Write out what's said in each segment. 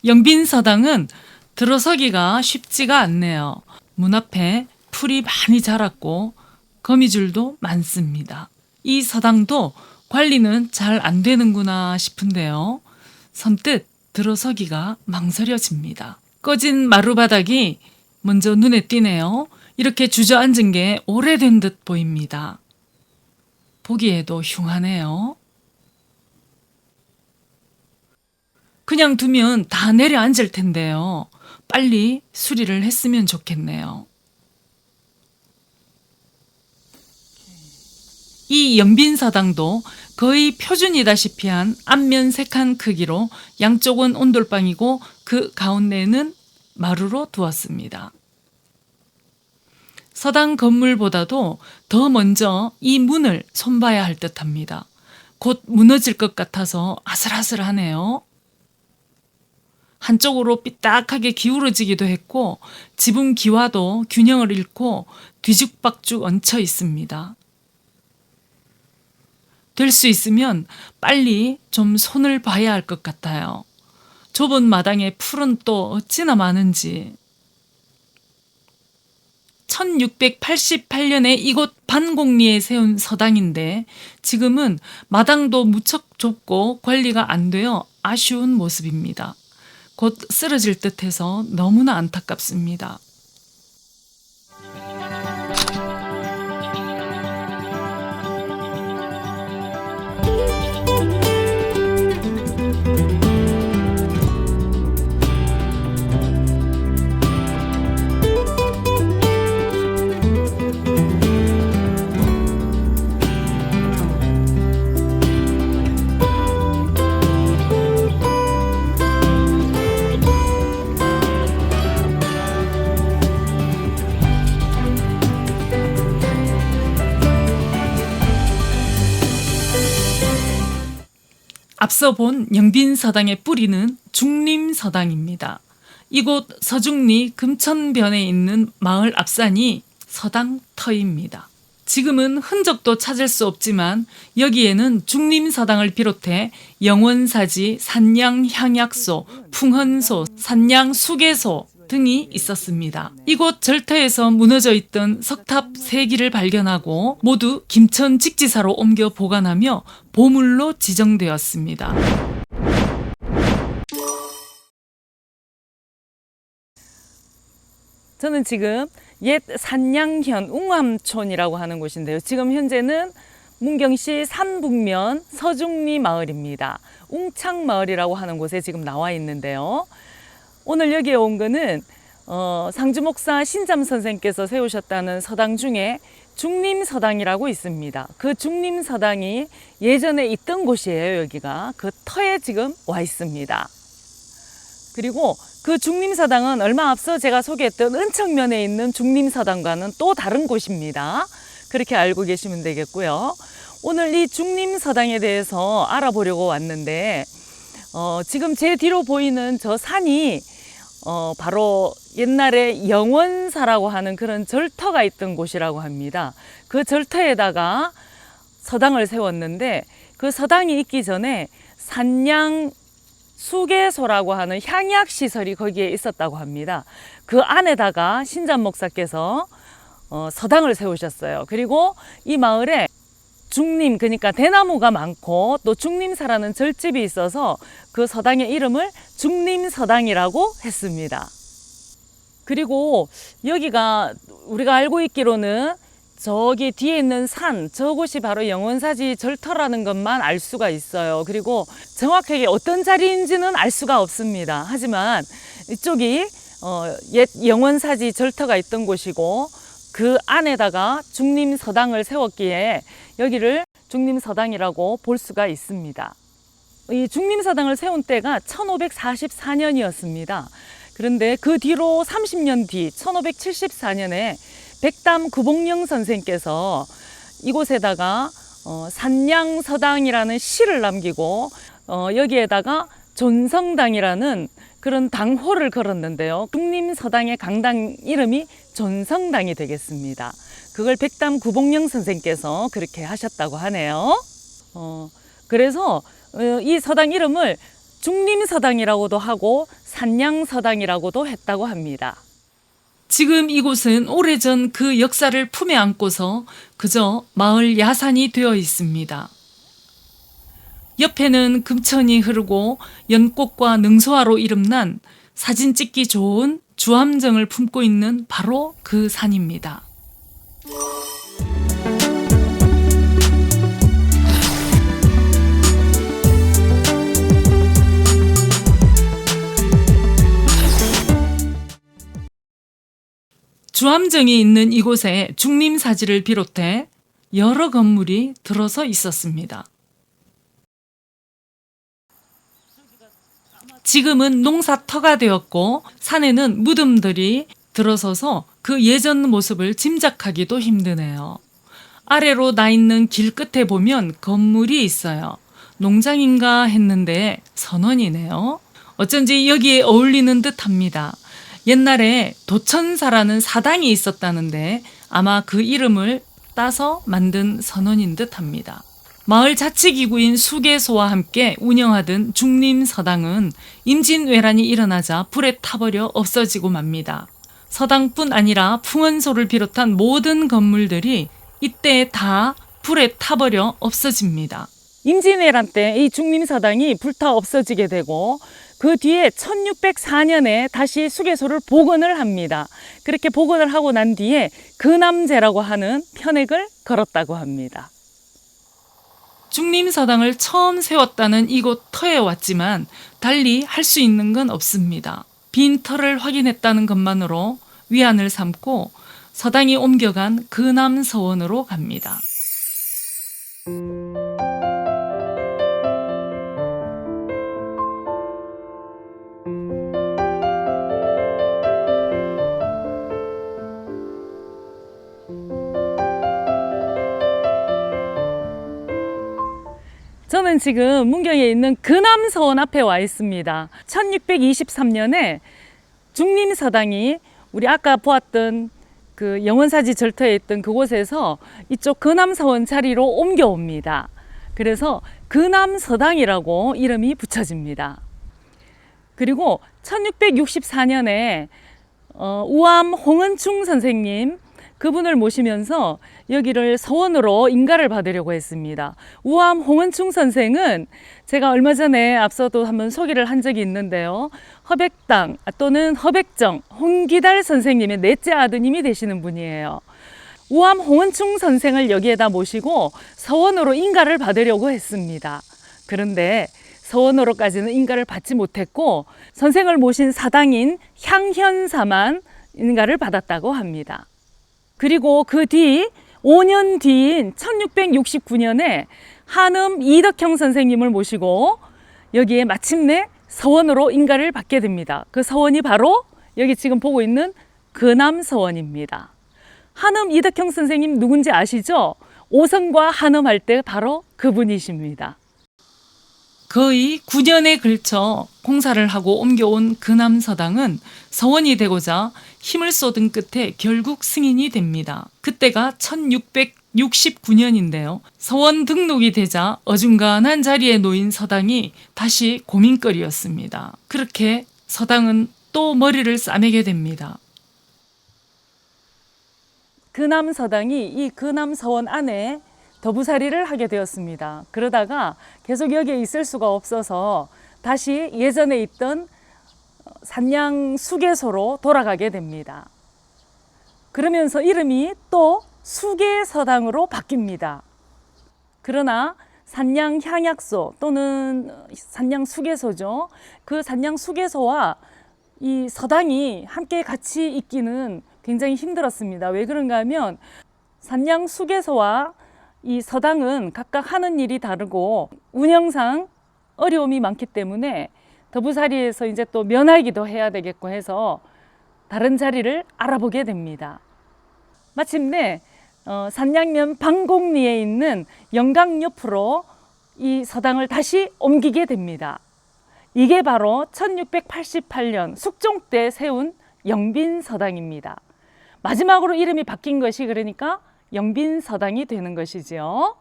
영빈서당은 들어서기가 쉽지가 않네요. 문 앞에 풀이 많이 자랐고 거미줄도 많습니다. 이 서당도 관리는 잘 안 되는구나 싶은데요. 선뜻 들어서기가 망설여집니다. 꺼진 마루바닥이 먼저 눈에 띄네요. 이렇게 주저앉은 게 오래된 듯 보입니다. 보기에도 흉하네요. 그냥 두면 다 내려앉을 텐데요. 빨리 수리를 했으면 좋겠네요. 이 영빈서당도 거의 표준이다시피 한 앞면 3칸 크기로 양쪽은 온돌방이고 그 가운데는 마루로 두었습니다. 서당 건물보다도 더 먼저 이 문을 손봐야 할 듯합니다. 곧 무너질 것 같아서 아슬아슬하네요. 한쪽으로 삐딱하게 기울어지기도 했고 지붕 기와도 균형을 잃고 뒤죽박죽 얹혀 있습니다. 될 수 있으면 빨리 좀 손을 봐야 할 것 같아요. 좁은 마당에 풀은 또 어찌나 많은지. 1688년에 이곳 반곡리에 세운 서당인데 지금은 마당도 무척 좁고 관리가 안 되어 아쉬운 모습입니다. 곧 쓰러질 듯해서 너무나 안타깝습니다. 앞서 본 영빈서당의 뿌리는 중림서당입니다. 이곳 서중리 금천변에 있는 마을 앞산이 서당터입니다. 지금은 흔적도 찾을 수 없지만 여기에는 중림서당을 비롯해 영원사지, 산양향약소, 풍헌소, 산양수계소 등이 있었습니다. 이곳 절터에서 무너져 있던 석탑 3기를 발견하고 모두 김천직지사로 옮겨 보관하며 보물로 지정되었습니다. 저는 지금 옛 산양현 웅암촌이라고 하는 곳인데요. 지금 현재는 문경시 산북면 서중리 마을입니다. 웅창마을이라고 하는 곳에 지금 나와 있는데요. 오늘 여기에 온 거는 상주목사 신잠 선생께서 세우셨다는 서당 중에 중림서당이라고 있습니다. 그 중림서당이 예전에 있던 곳이에요. 여기가 그 터에 지금 와 있습니다. 그리고 그 중림서당은 얼마 앞서 제가 소개했던 은청면에 있는 중림서당과는 또 다른 곳입니다. 그렇게 알고 계시면 되겠고요. 오늘 이 중림서당에 대해서 알아보려고 왔는데 지금 제 뒤로 보이는 저 산이 바로 옛날에 영원사라고 하는 그런 절터가 있던 곳이라고 합니다. 그 절터에다가 서당을 세웠는데 그 서당이 있기 전에 산양 수계소라고 하는 향약시설이 거기에 있었다고 합니다. 그 안에다가 신잠 목사께서 서당을 세우셨어요. 그리고 이 마을에 중림, 그러니까 대나무가 많고 또 중림사라는 절집이 있어서 그 서당의 이름을 중림서당이라고 했습니다. 그리고 여기가 우리가 알고 있기로는 저기 뒤에 있는 산, 저곳이 바로 영원사지 절터라는 것만 알 수가 있어요. 그리고 정확하게 어떤 자리인지는 알 수가 없습니다. 하지만 이쪽이 옛 영원사지 절터가 있던 곳이고 그 안에다가 중림서당을 세웠기에 여기를 중림서당이라고 볼 수가 있습니다. 이 중림서당을 세운 때가 1544년이었습니다. 그런데 그 뒤로 30년 뒤 1574년에 백담 구봉령 선생께서 이곳에다가 산양서당이라는 시를 남기고 여기에다가 존성당이라는 그런 당호를 걸었는데요. 중림서당의 강당 이름이 존성당이 되겠습니다. 그걸 백담 구봉령 선생께서 그렇게 하셨다고 하네요. 그래서 이 서당 이름을 중림서당이라고도 하고 산양서당이라고도 했다고 합니다. 지금 이곳은 오래전 그 역사를 품에 안고서 그저 마을 야산이 되어 있습니다. 옆에는 금천이 흐르고 연꽃과 능소화로 이름난 사진 찍기 좋은 주암정을 품고 있는 바로 그 산입니다. 주암정이 있는 이곳에 중림사지를 비롯해 여러 건물이 들어서 있었습니다. 지금은 농사터가 되었고 산에는 무덤들이 들어서서 그 예전 모습을 짐작하기도 힘드네요. 아래로 나 있는 길 끝에 보면 건물이 있어요. 농장인가 했는데 선원이네요. 어쩐지 여기에 어울리는 듯합니다. 옛날에 도천사라는 사당이 있었다는데 아마 그 이름을 따서 만든 선원인 듯합니다. 마을 자치기구인 수계소와 함께 운영하던 중림서당은 임진왜란이 일어나자 불에 타버려 없어지고 맙니다. 서당뿐 아니라 풍원소를 비롯한 모든 건물들이 이때 다 불에 타버려 없어집니다. 임진왜란 때 이 중림서당이 불타 없어지게 되고 그 뒤에 1604년에 다시 수계소를 복원을 합니다. 그렇게 복원을 하고 난 뒤에 근암제라고 하는 편액을 걸었다고 합니다. 중림서당을 처음 세웠다는 이곳 터에 왔지만 달리 할 수 있는 건 없습니다. 빈 터를 확인했다는 것만으로 위안을 삼고 서당이 옮겨간 근암서원으로 갑니다. 저는 지금 문경에 있는 근암서원 앞에 와 있습니다. 1623년에 중림서당이 우리 아까 보았던 그 영원사지 절터에 있던 그곳에서 이쪽 근암서원 자리로 옮겨옵니다. 그래서 근암서당이라고 이름이 붙여집니다. 그리고 1664년에 우암 홍은충 선생님 그분을 모시면서 여기를 서원으로 인가를 받으려고 했습니다. 우암 홍은충 선생은 제가 얼마 전에 앞서도 한번 소개를 한 적이 있는데요. 허백당 또는 허백정 홍기달 선생님의 넷째 아드님이 되시는 분이에요. 우암 홍은충 선생을 여기에다 모시고 서원으로 인가를 받으려고 했습니다. 그런데 서원으로까지는 인가를 받지 못했고 선생을 모신 사당인 향현사만 인가를 받았다고 합니다. 그리고 그 뒤 5년 뒤인 1669년에 한음 이덕형 선생님을 모시고 여기에 마침내 서원으로 인가를 받게 됩니다. 그 서원이 바로 여기 지금 보고 있는 근암서원입니다. 한음 이덕형 선생님 누군지 아시죠? 오성과 한음할 때 바로 그분이십니다. 거의 9년에 걸쳐 공사를 하고 옮겨온 근암서당은 서원이 되고자 힘을 쏟은 끝에 결국 승인이 됩니다. 그때가 1669년인데요. 서원 등록이 되자 어중간한 자리에 놓인 서당이 다시 고민거리였습니다. 그렇게 서당은 또 머리를 싸매게 됩니다. 근암서당이 이 근암서원 안에 더부살이를 하게 되었습니다. 그러다가 계속 여기에 있을 수가 없어서 다시 예전에 있던 산양수계소로 돌아가게 됩니다. 그러면서 이름이 또 수계서당으로 바뀝니다. 그러나 산양향약소 또는 산양수계소죠. 그 산양수계소와 이 서당이 함께 같이 있기는 굉장히 힘들었습니다. 왜 그런가 하면 산양수계소와 이 서당은 각각 하는 일이 다르고 운영상 어려움이 많기 때문에 더부살이에서 이제 또 면하기도 해야 되겠고 해서 다른 자리를 알아보게 됩니다. 마침내 산양면 방곡리에 있는 영강 옆으로 이 서당을 다시 옮기게 됩니다. 이게 바로 1688년 숙종 때 세운 영빈서당입니다. 마지막으로 이름이 바뀐 것이 그러니까 영빈서당이 되는 것이지요.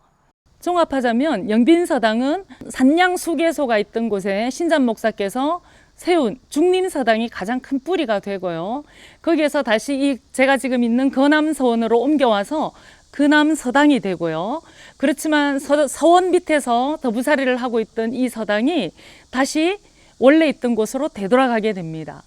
종합하자면 영빈서당은 산양수계소가 있던 곳에 신잠 목사께서 세운 중림서당이 가장 큰 뿌리가 되고요. 거기에서 다시 이 제가 지금 있는 거남서원으로 옮겨와서 거남서당이 되고요. 그렇지만 서원 밑에서 더부살이를 하고 있던 이 서당이 다시 원래 있던 곳으로 되돌아가게 됩니다.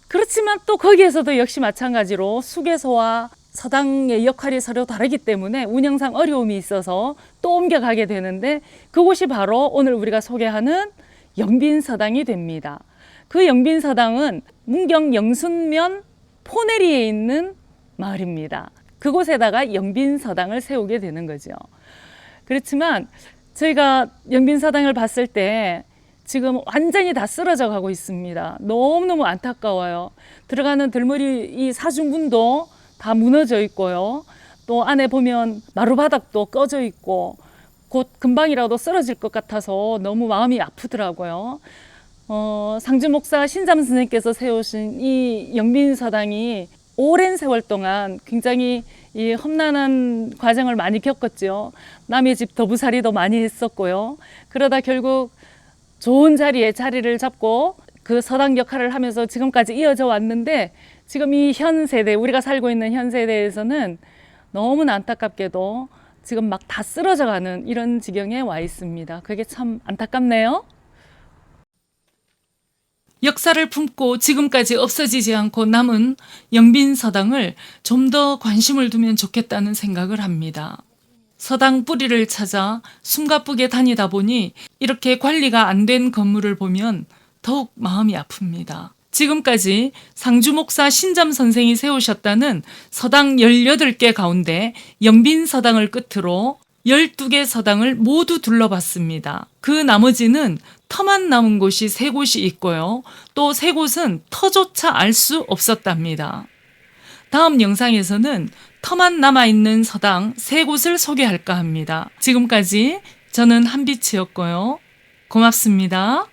그렇지만 또 거기에서도 역시 마찬가지로 수계소와 서당의 역할이 서로 다르기 때문에 운영상 어려움이 있어서 또 옮겨가게 되는데 그곳이 바로 오늘 우리가 소개하는 영빈서당이 됩니다. 그 영빈서당은 문경 영순면 포내리에 있는 마을입니다. 그곳에다가 영빈서당을 세우게 되는 거죠. 그렇지만 저희가 영빈서당을 봤을 때 지금 완전히 다 쓰러져 가고 있습니다. 너무너무 안타까워요. 들어가는 들머리 이 사중문도 다 무너져 있고요. 또 안에 보면 마루바닥도 꺼져 있고 곧 금방이라도 쓰러질 것 같아서 너무 마음이 아프더라고요. 상주 목사 신잠 선생님께서 세우신 이 영빈서당이 오랜 세월 동안 굉장히 이 험난한 과정을 많이 겪었죠. 남의 집 더부살이도 많이 했었고요. 그러다 결국 좋은 자리에 자리를 잡고 그 서당 역할을 하면서 지금까지 이어져 왔는데 지금 이 현 세대, 우리가 살고 있는 현 세대에서는 너무나 안타깝게도 지금 막 다 쓰러져 가는 이런 지경에 와 있습니다. 그게 참 안타깝네요. 역사를 품고 지금까지 없어지지 않고 남은 영빈서당을 좀 더 관심을 두면 좋겠다는 생각을 합니다. 서당 뿌리를 찾아 숨가쁘게 다니다 보니 이렇게 관리가 안 된 건물을 보면 더욱 마음이 아픕니다. 지금까지 상주 목사 신잠 선생이 세우셨다는 서당 18개 가운데 영빈서당을 끝으로 12개 서당을 모두 둘러봤습니다. 그 나머지는 터만 남은 곳이 3곳이 있고요. 또 3곳은 터조차 알 수 없었답니다. 다음 영상에서는 터만 남아있는 서당 3곳을 소개할까 합니다. 지금까지 저는 한빛이었고요. 고맙습니다.